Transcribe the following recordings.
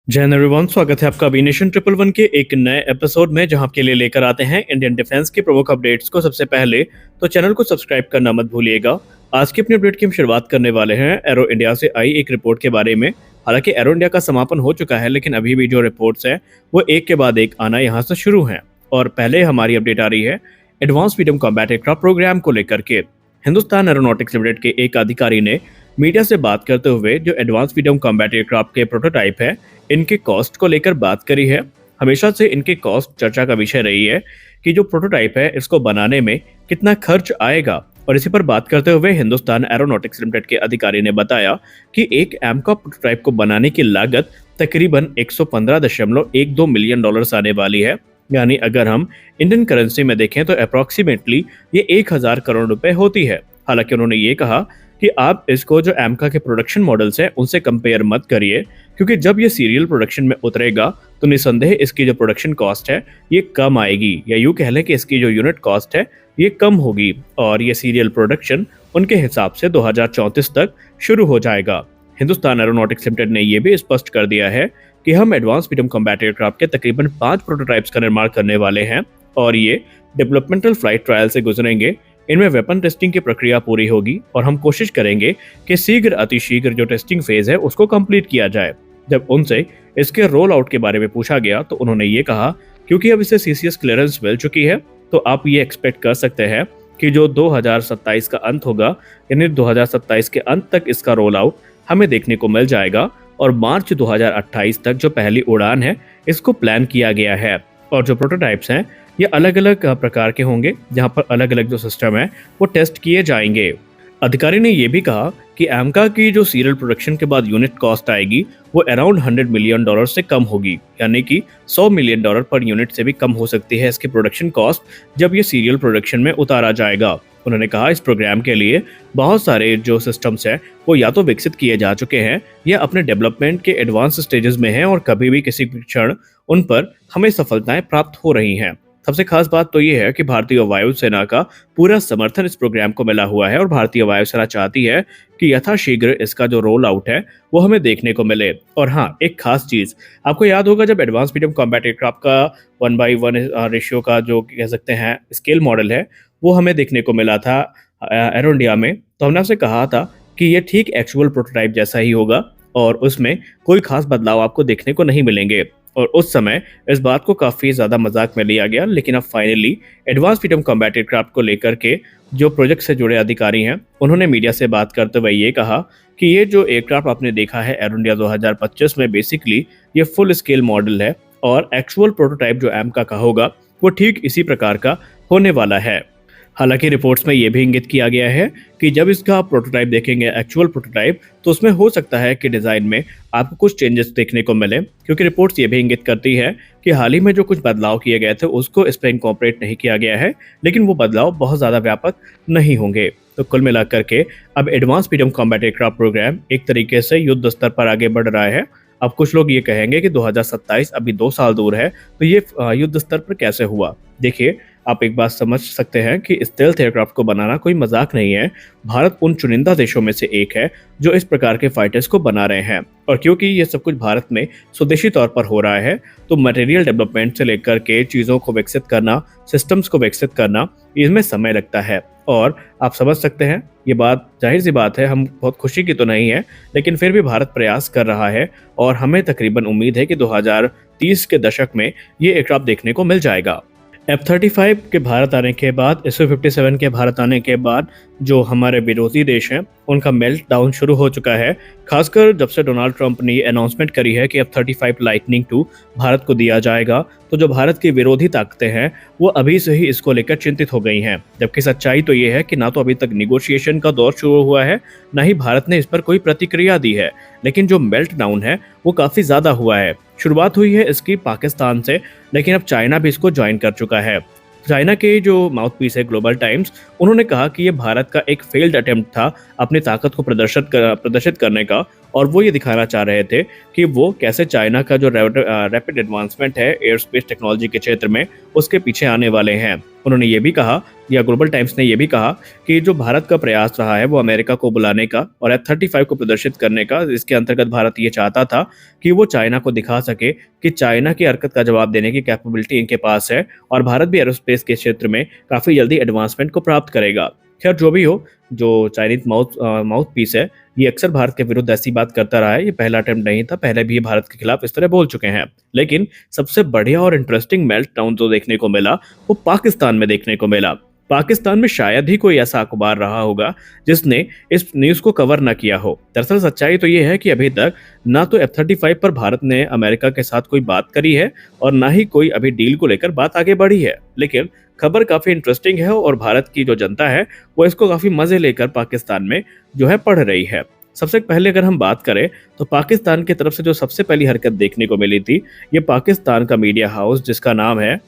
जय हिंद एवरीवन, स्वागत है आपका अभी नेशन ट्रिपल वन के एक नए एपिसोड में, जहां आपके लिए लेकर आते हैं इंडियन डिफेंस के प्रमुख अपडेट्स को सबसे पहले। तो चैनल को सब्सक्राइब करना मत भूलिएगा। आज की अपनी अपडेट की हम शुरुआत करने वाले हैं एरो इंडिया से आई एक रिपोर्ट के बारे में। हालांकि एरो इंडिया का समापन हो चुका है, लेकिन अभी भी जो रिपोर्ट्स हैं वो एक के बाद एक आना यहाँ से शुरू हैं। और पहले हमारी अपडेट आ रही है advance medium combat aircraft program को लेकर के। हिंदुस्तान एरोनॉटिक्स लिमिटेड के एक अधिकारी ने मीडिया से बात करते हुए जो एडवांस मीडियम कॉम्बैट एयरक्राफ्ट के प्रोटोटाइप है, इनके कॉस्ट को लेकर बात करी है। हमेशा से इनके कॉस्ट चर्चा का विषय रही है कि जो प्रोटोटाइप है इसको बनाने में कितना खर्च आएगा। और इसी पर बात करते हुए हिंदुस्तान एरोनॉटिक्स लिमिटेड के अधिकारी ने बताया कि एक एमका प्रोटोटाइप को बनाने की लागत तकरीबन 115.12 मिलियन डॉलर्स आने वाली है। यानी अगर हम इंडियन करेंसी में देखें तो अप्रोक्सीमेटली ये 1000 करोड़ रुपए होती है। हालांकि उन्होंने ये कहा कि आप इसको जो एमका के प्रोडक्शन मॉडल्स हैं उनसे कंपेयर मत करिए, क्योंकि जब ये सीरियल प्रोडक्शन में उतरेगा तो निसंदेह इसकी जो प्रोडक्शन कॉस्ट है ये कम आएगी, या यूँ कह लें कि इसकी जो यूनिट कॉस्ट है ये कम होगी। और ये सीरियल प्रोडक्शन उनके हिसाब से 2034 तक शुरू हो जाएगा। हिंदुस्तान एरोनॉटिक्स लिमिटेड ने यह भी स्पष्ट कर दिया है कि हम एडवांस मीडियम कॉम्बैट एयरक्राफ्ट के तकरीबन 5 प्रोटोटाइप्स का निर्माण करने वाले हैं और ये डेवलपमेंटल फ्लाइट ट्रायल से गुजरेंगे। इनमें वेपन टेस्टिंग की प्रक्रिया पूरी होगी और हम कोशिश करेंगे कि अतिशीघ्र जो टेस्टिंग फेज है उसको कंप्लीट किया जाए। जब उनसे इसके रोल आउट के बारे में पूछा गया तो उन्होंने ये कहा, क्योंकि अब इसे सीसीएस क्लियरेंस मिल चुकी है तो आप ये एक्सपेक्ट कर सकते हैं कि जो 2027 का अंत होगा, यानी 2027 के अंत तक इसका रोल आउट हमें देखने को मिल जाएगा। और मार्च 2028 तक जो पहली उड़ान है इसको प्लान किया गया है। और जो प्रोटोटाइप्स हैं ये अलग अलग प्रकार के होंगे, जहां पर अलग अलग जो सिस्टम है वो टेस्ट किए जाएंगे। अधिकारी ने यह भी कहा कि एमका की जो सीरियल प्रोडक्शन के बाद यूनिट कॉस्ट आएगी वो अराउंड 100 मिलियन डॉलर से कम होगी, यानी कि 100 मिलियन डॉलर पर यूनिट से भी कम हो सकती है इसकी प्रोडक्शन कॉस्ट जब ये सीरियल प्रोडक्शन में उतारा जाएगा। उन्होंने कहा इस प्रोग्राम के लिए बहुत सारे जो सिस्टम्स हैं वो या तो विकसित किए जा चुके हैं या अपने डेवलपमेंट के एडवांस स्टेजेस में हैं और कभी भी किसी क्षण उन पर हमें सफलताएं प्राप्त हो रही हैं। सबसे खास बात तो ये है कि भारतीय वायुसेना का पूरा समर्थन इस प्रोग्राम को मिला हुआ है और भारतीय वायुसेना चाहती है कि यथाशीघ्र इसका जो रोल आउट है वो हमें देखने को मिले। और हाँ, एक खास चीज आपको याद होगा, जब एडवांस मीडियम कॉम्बैट एयरक्राफ्ट का 1:1 रेशियो का जो कह सकते हैं स्केल मॉडल है वो हमें देखने को मिला था एरो इंडिया में, तो हमने आपसे कहा था कि ये ठीक एक्चुअल प्रोटोटाइप जैसा ही होगा और उसमें कोई खास बदलाव आपको देखने को नहीं मिलेंगे। और उस समय इस बात को काफ़ी ज़्यादा मजाक में लिया गया, लेकिन अब finally advance medium combat aircraft को लेकर के जो प्रोजेक्ट से जुड़े अधिकारी हैं उन्होंने मीडिया से बात करते हुए ये कहा कि ये जो एयरक्राफ्ट आपने देखा है एरो इंडिया 2025 में, बेसिकली ये फुल स्केल मॉडल है और एक्चुअल प्रोटोटाइप जो एमका का होगा वो ठीक इसी प्रकार का होने वाला है। हालांकि रिपोर्ट्स में यह भी इंगित किया गया है कि जब इसका प्रोटोटाइप देखेंगे, एक्चुअल प्रोटोटाइप, तो उसमें हो सकता है कि डिज़ाइन में आपको कुछ चेंजेस देखने को मिले, क्योंकि रिपोर्ट्स ये भी इंगित करती है कि हाल ही में जो कुछ बदलाव किए गए थे उसको इस पर इनकॉर्पोरेट नहीं किया गया है, लेकिन वो बदलाव बहुत ज़्यादा व्यापक नहीं होंगे। तो कुल मिलाकर के अब advance medium combat aircraft program एक तरीके से युद्ध स्तर पर आगे बढ़ रहा है। अब कुछ लोग ये कहेंगे कि 2027 अभी 2 साल दूर है, तो ये युद्ध स्तर पर कैसे हुआ। देखिए, आप एक बात समझ सकते हैं कि स्टेल्थ एयरक्राफ्ट को बनाना कोई मजाक नहीं है। भारत उन चुनिंदा देशों में से एक है जो इस प्रकार के फाइटर्स को बना रहे हैं, और क्योंकि ये सब कुछ भारत में स्वदेशी तौर पर हो रहा है तो मटेरियल डेवलपमेंट से लेकर के चीज़ों को विकसित करना, सिस्टम्स को विकसित करना, इसमें समय लगता है। और आप समझ सकते हैं, ये बात जाहिर सी बात है, हम बहुत खुशी की तो नहीं है, लेकिन फिर भी भारत प्रयास कर रहा है और हमें तकरीबन उम्मीद है कि 2030 के दशक में ये एयरक्राफ्ट देखने को मिल जाएगा। F-35 के भारत आने के बाद, Su-57 के भारत आने के बाद जो हमारे विरोधी देश हैं उनका मेल्ट डाउन शुरू हो चुका है। खासकर जब से डोनाल्ड ट्रंप ने अनाउंसमेंट करी है कि F-35 लाइटनिंग 2 भारत को दिया जाएगा, तो जो भारत की विरोधी ताकतें हैं वो अभी से ही इसको लेकर चिंतित हो गई हैं। जबकि सच्चाई तो ये है कि ना तो अभी तक निगोशिएशन का दौर शुरू हुआ है, ना ही भारत ने इस पर कोई प्रतिक्रिया दी है, लेकिन जो मेल्ट डाउन है वो काफ़ी ज़्यादा हुआ है। शुरुआत हुई है इसकी पाकिस्तान से, लेकिन अब चाइना भी इसको ज्वाइन कर चुका है। चाइना के जो माउथ पीस है ग्लोबल टाइम्स, उन्होंने कहा कि ये भारत का एक फेल्ड अटेम्प्ट था अपनी ताकत को प्रदर्शित करने का, और वो ये दिखाना चाह रहे थे कि वो कैसे चाइना का जो रैपिड एडवांसमेंट है एयर स्पेस टेक्नोलॉजी के क्षेत्र में उसके पीछे आने वाले हैं। उन्होंने ये भी कहा, या ग्लोबल टाइम्स ने ये भी कहा, कि जो भारत का प्रयास रहा है वो अमेरिका को बुलाने का और F-35 को प्रदर्शित करने का, इसके अंतर्गत भारत ये चाहता था कि वो चाइना को दिखा सके कि चाइना की हरकत का जवाब देने की कैपेबिलिटी इनके पास है और भारत भी एरोस्पेस के क्षेत्र में काफ़ी जल्दी एडवांसमेंट को प्राप्त करेगा। खैर जो भी हो, जो चाइनीज माउथ पीस है ये अक्सर भारत के विरुद्ध ऐसी बात करता रहा है। ये पहला अटेम्प्ट नहीं था, पहले भी ये भारत के खिलाफ इस तरह बोल चुके हैं। लेकिन सबसे बढ़िया और इंटरेस्टिंग मेल्टडाउन जो देखने को मिला वो पाकिस्तान में देखने को मिला। पाकिस्तान में शायद ही कोई ऐसा अखबार रहा होगा जिसने इस न्यूज को कवर ना किया हो। दरअसल सच्चाई तो ये है कि अभी तक ना तो F-35 पर भारत ने अमेरिका के साथ कोई बात करी है और ना ही कोई अभी डील को लेकर बात आगे बढ़ी है। लेकिन खबर काफी इंटरेस्टिंग है और भारत की जो जनता है वो इसको काफी मजे लेकर पाकिस्तान में जो है पढ़ रही है। सबसे पहले अगर हम बात करें तो पाकिस्तान की तरफ से जो सबसे पहली हरकत देखने को मिली थी, ये पाकिस्तान का मीडिया हाउस जिसका नाम है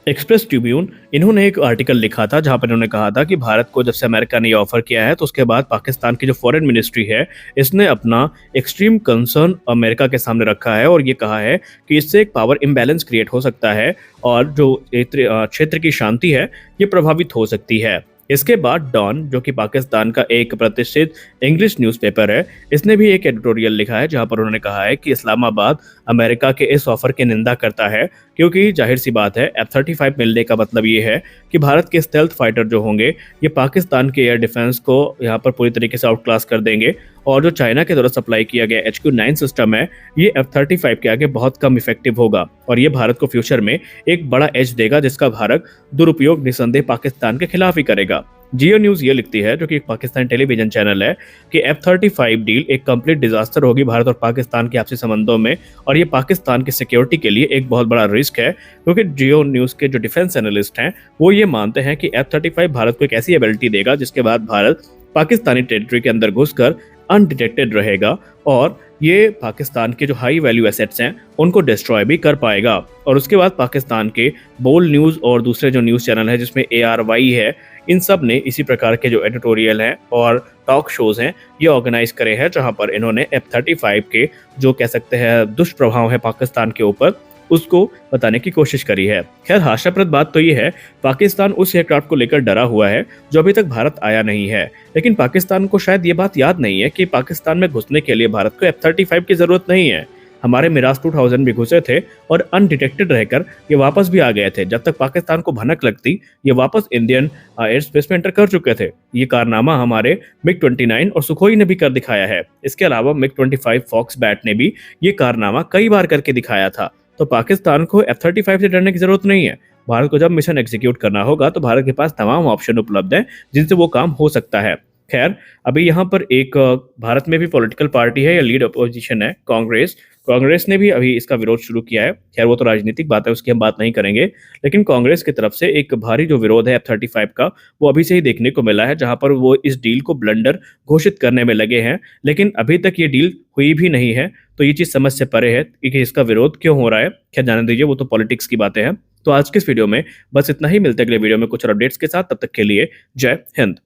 एक्सप्रेस ट्रिब्यून, इन्होंने एक आर्टिकल लिखा था जहां पर इन्होंने कहा था कि भारत को जब से अमेरिका ने ये ऑफर किया है तो उसके बाद पाकिस्तान की जो फॉरेन मिनिस्ट्री है इसने अपना एक्सट्रीम कंसर्न अमेरिका के सामने रखा है और ये कहा है कि इससे एक पावर इम्बैलेंस क्रिएट हो सकता है और जो क्षेत्र की शांति है ये प्रभावित हो सकती है। इसके बाद डॉन, जो कि पाकिस्तान का एक प्रतिष्ठित इंग्लिश न्यूज़पेपर है, इसने भी एक एडिटोरियल लिखा है जहां पर उन्होंने कहा है कि इस्लामाबाद अमेरिका के इस ऑफर की निंदा करता है, क्योंकि जाहिर सी बात है F-35 मिलने का मतलब ये है कि भारत के स्टेल्थ फाइटर जो होंगे ये पाकिस्तान के एयर डिफेंस को यहाँ पर पूरी तरीके से आउट क्लास कर देंगे और जो चाइना के द्वारा सप्लाई किया गया HQ-9 सिस्टम है ये F-35 के आगे बहुत कम इफेक्टिव होगा और ये भारत को फ्यूचर में एक बड़ा एज देगा जिसका भारत दुरुपयोग निसंदेह पाकिस्तान के खिलाफ ही करेगा। जियो न्यूज ये लिखती है, जो कि एक पाकिस्तानी टेलीविजन चैनल है, कि F-35 डील एक कंप्लीट डिजास्टर होगी भारत और पाकिस्तान के आपसी संबंधों में और ये पाकिस्तान की सिक्योरिटी के लिए एक बहुत बड़ा रिस्क है, क्योंकि जियो न्यूज के जो डिफेंस एनालिस्ट हैं वो ये मानते हैं कि F-35 भारत को एक ऐसी एबिलिटी देगा जिसके बाद भारत पाकिस्तानी टेरिटरी के अंदर घुसकर अनडिटेक्टेड रहेगा और ये पाकिस्तान के जो हाई वैल्यू एसेट्स हैं उनको डिस्ट्रॉय भी कर पाएगा। और उसके बाद पाकिस्तान के बोल न्यूज़ और दूसरे जो न्यूज़ चैनल है जिसमें ARY है, इन सब ने इसी प्रकार के जो एडिटोरियल हैं और टॉक शोज हैं ये ऑर्गेनाइज करे हैं जहां पर इन्होंने F-35 के जो कह सकते हैं दुष्प्रभाव है पाकिस्तान के ऊपर उसको बताने की कोशिश करी है। खैर हास्यास्पद बात तो ये है, पाकिस्तान उस एयरक्राफ्ट को लेकर डरा हुआ है जो अभी तक भारत आया नहीं है, लेकिन पाकिस्तान को शायद ये बात याद नहीं है कि पाकिस्तान में घुसने के लिए भारत को F-35 की जरूरत नहीं है। हमारे मिराज 2000 भी घुसे थे और अनडिटेक्टेड रहकर ये वापस भी आ गए थे। जब तक पाकिस्तान को भनक लगती ये वापस इंडियन एयर स्पेस में एंटर कर चुके थे। ये कारनामा हमारे MiG-29 और सुखोई ने भी कर दिखाया है। इसके अलावा MiG-25 फॉक्स बैट ने भी ये कारनामा कई बार करके दिखाया था। तो पाकिस्तान को F-35 से डरने की जरूरत नहीं है। भारत को जब मिशन एग्जीक्यूट करना होगा तो भारत के पास तमाम ऑप्शन उपलब्ध हैं जिनसे वो काम हो सकता है। खैर अभी यहाँ पर एक भारत में भी पॉलिटिकल पार्टी है या लीड अपोजिशन है कांग्रेस ने भी अभी इसका विरोध शुरू किया है। खैर वो तो राजनीतिक बात है, उसकी हम बात नहीं करेंगे, लेकिन कांग्रेस की तरफ से एक भारी जो विरोध है F-35 का वो अभी से ही देखने को मिला है, जहां पर वो इस डील को ब्लंडर घोषित करने में लगे हैं, लेकिन अभी तक ये डील हुई भी नहीं है। तो ये चीज समझ से परे है कि इसका विरोध क्यों हो रहा है। खैर जाने दीजिए, वो तो पॉलिटिक्स की बातें हैं। तो आज के इस वीडियो में बस इतना ही, मिलते अगले वीडियो में कुछ और अपडेट्स के साथ, तब तक के लिए जय हिंद।